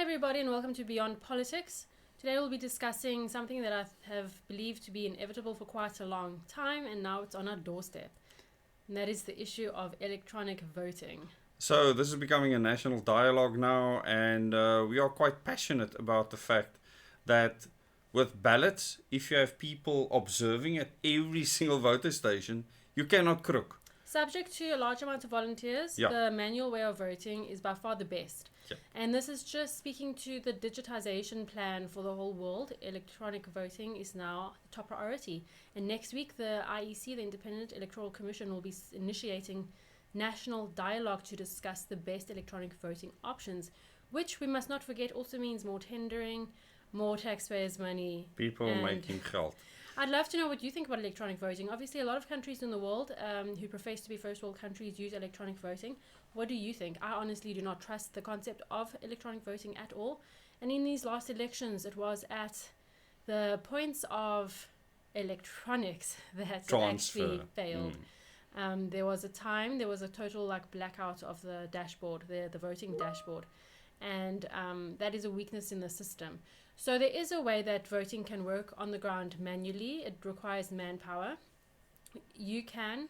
everybody, and welcome to Beyond Politics. Today we'll be discussing something that I have believed to be inevitable for quite a long time, and now it's on our doorstep. And that is the issue of electronic voting. So this is becoming a national dialogue now, and we are quite passionate about the fact that with ballots, if you have people observing at every single voter station, you cannot crook. Subject to a large amount of volunteers, the manual way of voting is by far the best. And this is just speaking to the digitization plan for the whole world. Electronic voting is now the top priority. And next week, the IEC, the Independent Electoral Commission, will be initiating national dialogue to discuss the best electronic voting options, which we must not forget also means more tendering, more taxpayers' money. People making geld. I'd love to know what you think about electronic voting. Obviously, a lot of countries in the world who profess to be first world countries use electronic voting. What do you think? I honestly do not trust the concept of electronic voting at all. And in these last elections, it was at the points of electronics that it actually failed. There was a total blackout of the dashboard, the voting dashboard. And that is a weakness in the system. So there is a way that voting can work on the ground manually. It requires manpower. You can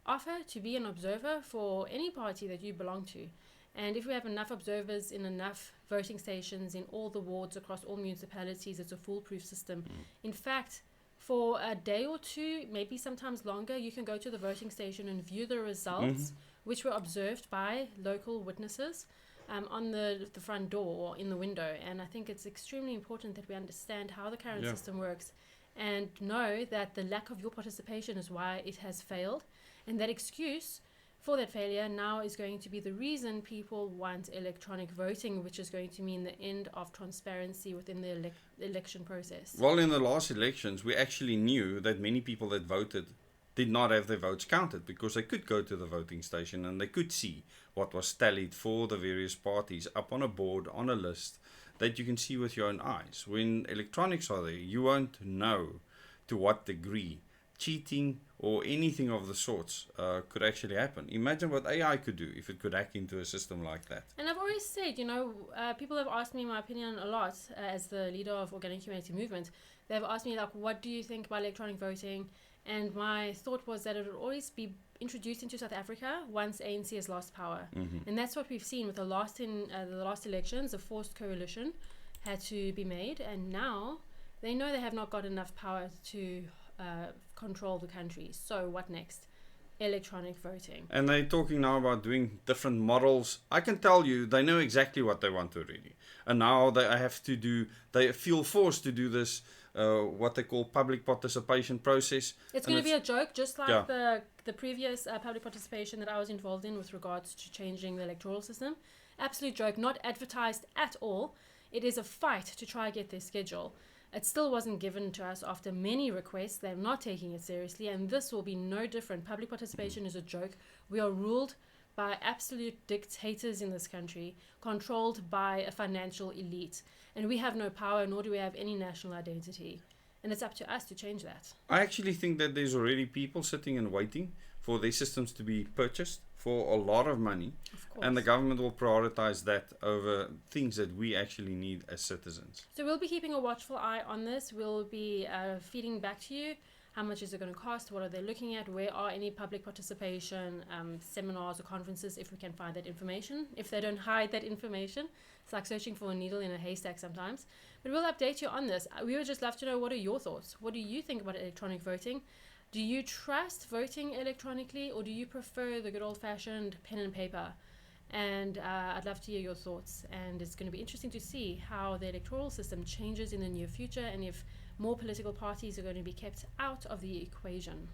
offer to be an observer for any party that you belong to. And if we have enough observers in enough voting stations in all the wards across all municipalities, it's a foolproof system. In fact, for a day or two, maybe sometimes longer, you can go to the voting station and view the results, which were observed by local witnesses. On the front door or in the window. And I think it's extremely important that we understand how the current system works and know that the lack of your participation is why it has failed. And that excuse for that failure now is going to be the reason people want electronic voting, which is going to mean the end of transparency within the election process. Well, in the last elections, we actually knew that many people that voted did not have their votes counted because they could go to the voting station and they could see what was tallied for the various parties up on a board, on a list that you can see with your own eyes. When electronics are there, you won't know to what degree cheating or anything of the sorts could actually happen. Imagine what AI could do if it could hack into a system like that. And I've always said, people have asked me my opinion a lot as the leader of Organic Humanity Movement. They've asked me, what do you think about electronic voting? And my thought was that it would always be introduced into South Africa once ANC has lost power. And that's what we've seen with the last elections. A forced coalition had to be made. And now they know they have not got enough power to control the country. So what next? Electronic voting. And they're talking now about doing different models. I can tell you they know exactly what they want already. And now they feel forced to do this what they call public participation process. It's going to be a joke, just like the previous public participation that I was involved in with regards to changing the electoral system. Absolute joke, not advertised at all. It is a fight to try and get their schedule. It still wasn't given to us after many requests. They're not taking it seriously, and this will be no different. Public participation is a joke. We are ruled by absolute dictators in this country, controlled by a financial elite. And we have no power, nor do we have any national identity. And it's up to us to change that. I actually think that there's already people sitting and waiting for their systems to be purchased for a lot of money. Of course. And the government will prioritize that over things that we actually need as citizens. So we'll be keeping a watchful eye on this. We'll be feeding back to you. How much is it going to cost? What are they looking at? Where are any public participation seminars or conferences if we can find that information? If they don't hide that information, it's like searching for a needle in a haystack sometimes. But we'll update you on this. We would just love to know, what are your thoughts? What do you think about electronic voting? Do you trust voting electronically, or do you prefer the good old-fashioned pen and paper? And I'd love to hear your thoughts. And it's going to be interesting to see how the electoral system changes in the near future, and if more political parties are going to be kept out of the equation.